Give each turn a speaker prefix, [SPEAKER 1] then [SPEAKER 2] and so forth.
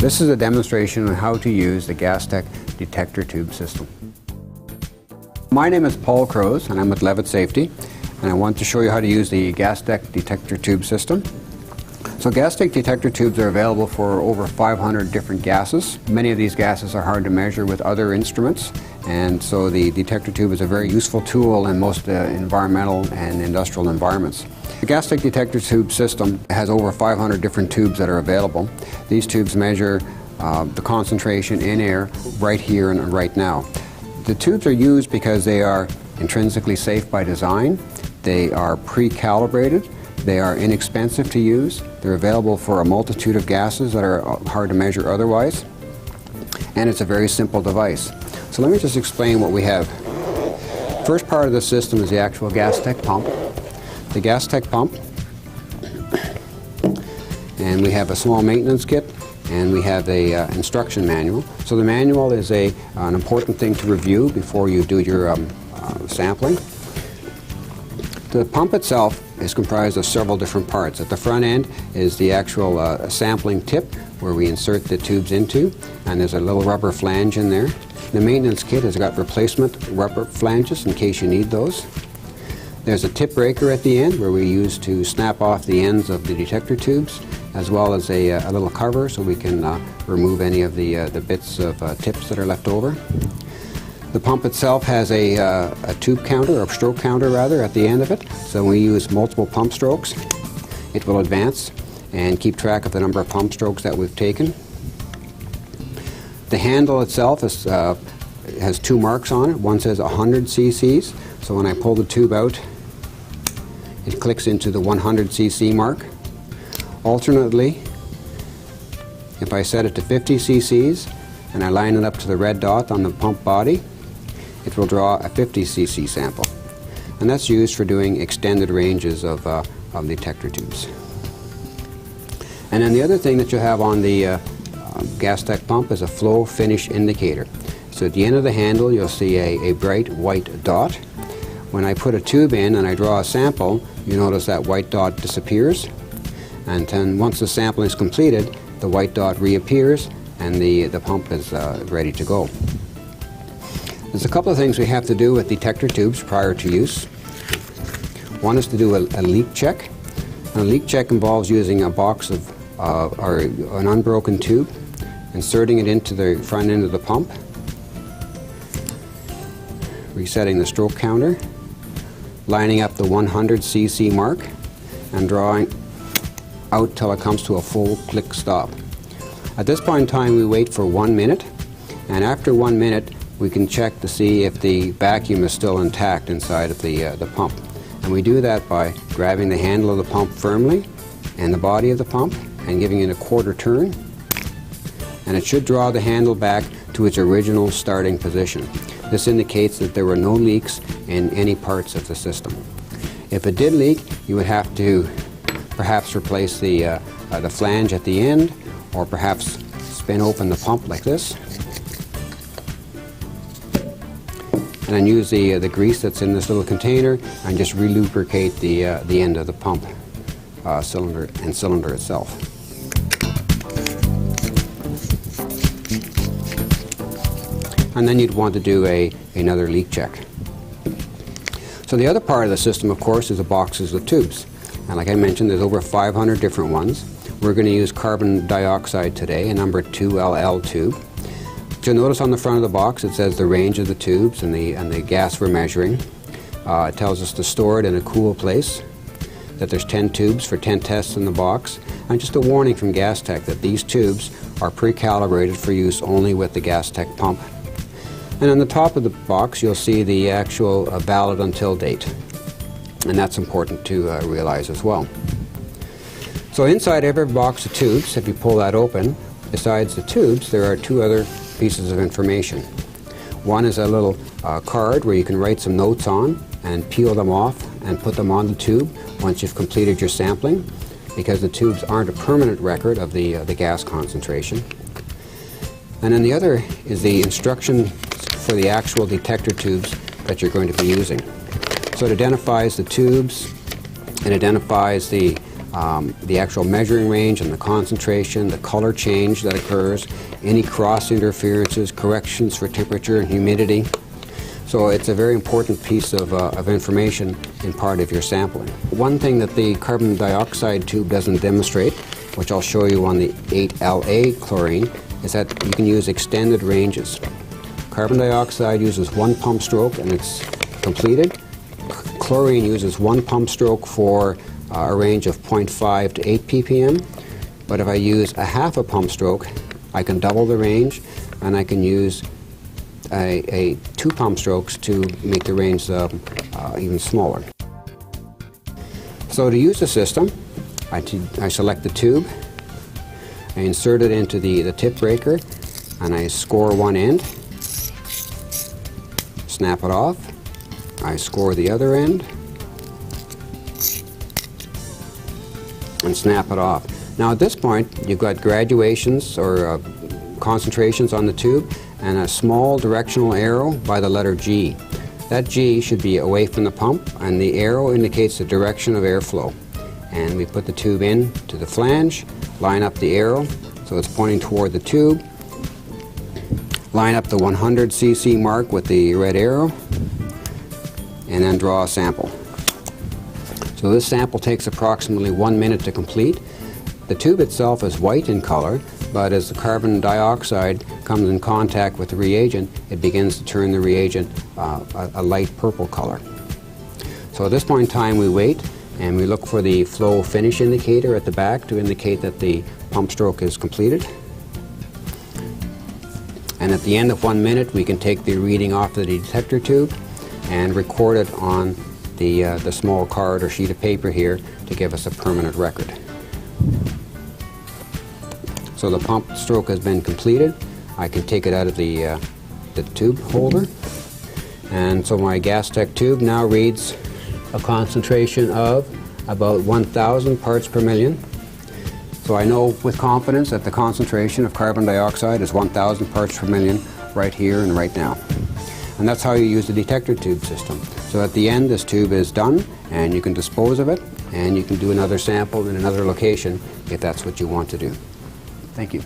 [SPEAKER 1] This is a demonstration on how to use the Gastec detector tube system. My name is Paul Crows and I'm with Levitt Safety, and I want to show you how to use the Gastec detector tube system. So Gastec detector tubes are available for over 500 different gases. Many of these gases are hard to measure with other instruments, and so the detector tube is a very useful tool in most environmental and industrial environments. The Gastec detector tube system has over 500 different tubes that are available. These tubes measure the concentration in air right here and right now. The tubes are used because they are intrinsically safe by design, they are pre-calibrated, they are inexpensive to use, they're available for a multitude of gases that are hard to measure otherwise, and it's a very simple device. So let me just explain what we have. First part of the system is the actual Gastec pump. The Gastec pump, and we have a small maintenance kit, and we have a instruction manual. So the manual is an important thing to review before you do your sampling. The pump itself is comprised of several different parts. At the front end is the actual sampling tip where we insert the tubes into, and there's a little rubber flange in there. The maintenance kit has got replacement rubber flanges in case you need those. There's a tip breaker at the end where we use to snap off the ends of the detector tubes, as well as a little cover so we can remove any of the bits of tips that are left over. The pump itself has a tube counter, or stroke counter rather, at the end of it. So when we use multiple pump strokes, it will advance and keep track of the number of pump strokes that we've taken. The handle itself has two marks on it. One says 100 cc's, so when I pull the tube out, it clicks into the 100 cc mark. Alternately, if I set it to 50 cc's and I line it up to the red dot on the pump body, it will draw a 50 cc sample. And that's used for doing extended ranges of detector tubes. And then the other thing that you have on the Gastec pump is a flow finish indicator. So at the end of the handle you'll see a bright white dot. When I put a tube in and I draw a sample, you notice that white dot disappears, and then once the sampling is completed, the white dot reappears and the pump is ready to go. There's a couple of things we have to do with detector tubes prior to use. One is to do a leak check. And a leak check involves using a box of or an unbroken tube, inserting it into the front end of the pump, resetting the stroke counter, lining up the 100 cc mark, and drawing out till it comes to a full click stop. At this point in time we wait for 1 minute, and after 1 minute we can check to see if the vacuum is still intact inside of the pump. And we do that by grabbing the handle of the pump firmly and the body of the pump and giving it a quarter turn, and it should draw the handle back to its original starting position. This indicates that there were no leaks in any parts of the system. If it did leak, you would have to perhaps replace the flange at the end, or perhaps spin open the pump like this, and then use the grease that's in this little container and just relubricate the end of the pump cylinder itself. And then you'd want to do another leak check. So the other part of the system, of course, is the boxes of tubes. And like I mentioned, there's over 500 different ones. We're going to use carbon dioxide today, a number 2LL tube. You'll notice on the front of the box it says the range of the tubes and the gas we're measuring. It tells us to store it in a cool place, that there's 10 tubes for 10 tests in the box, and just a warning from Gastec that these tubes are pre-calibrated for use only with the Gastec pump. And on the top of the box you'll see the actual valid until date, and that's important to realize as well. So inside every box of tubes, if you pull that open, besides the tubes there are two other pieces of information. One is a little card where you can write some notes on and peel them off and put them on the tube once you've completed your sampling, because the tubes aren't a permanent record of the gas concentration. And then the other is the instruction for the actual detector tubes that you're going to be using. So it identifies the tubes, it identifies the the actual measuring range and the concentration, the color change that occurs, any cross interferences, corrections for temperature and humidity. So it's a very important piece of information in part of your sampling. One thing that the carbon dioxide tube doesn't demonstrate, which I'll show you on the 8LA chlorine, is that you can use extended ranges. Carbon dioxide uses one pump stroke and it's completed. Chlorine uses one pump stroke for a range of 0.5 to 8 ppm. But if I use a half a pump stroke, I can double the range, and I can use a 2 pump strokes to make the range even smaller. So to use the system, I select the tube, I insert it into the tip breaker, and I score one end, snap it off, I score the other end, and snap it off. Now at this point, you've got graduations or concentrations on the tube and a small directional arrow by the letter G. That G should be away from the pump, and the arrow indicates the direction of airflow. And we put the tube in to the flange, line up the arrow so it's pointing toward the tube, line up the 100 cc mark with the red arrow, and then draw a sample. So this sample takes approximately 1 minute to complete. The tube itself is white in color, but as the carbon dioxide comes in contact with the reagent, it begins to turn the reagent a light purple color. So at this point in time, we wait and we look for the flow finish indicator at the back to indicate that the pump stroke is completed. And at the end of 1 minute, we can take the reading off the detector tube and record it on the small card or sheet of paper here to give us a permanent record. So the pump stroke has been completed. I can take it out of the tube holder. And so my Gastec tube now reads a concentration of about 1,000 parts per million. So I know with confidence that the concentration of carbon dioxide is 1,000 parts per million right here and right now. And that's how you use the detector tube system. So at the end, this tube is done, and you can dispose of it, and you can do another sample in another location if that's what you want to do. Thank you.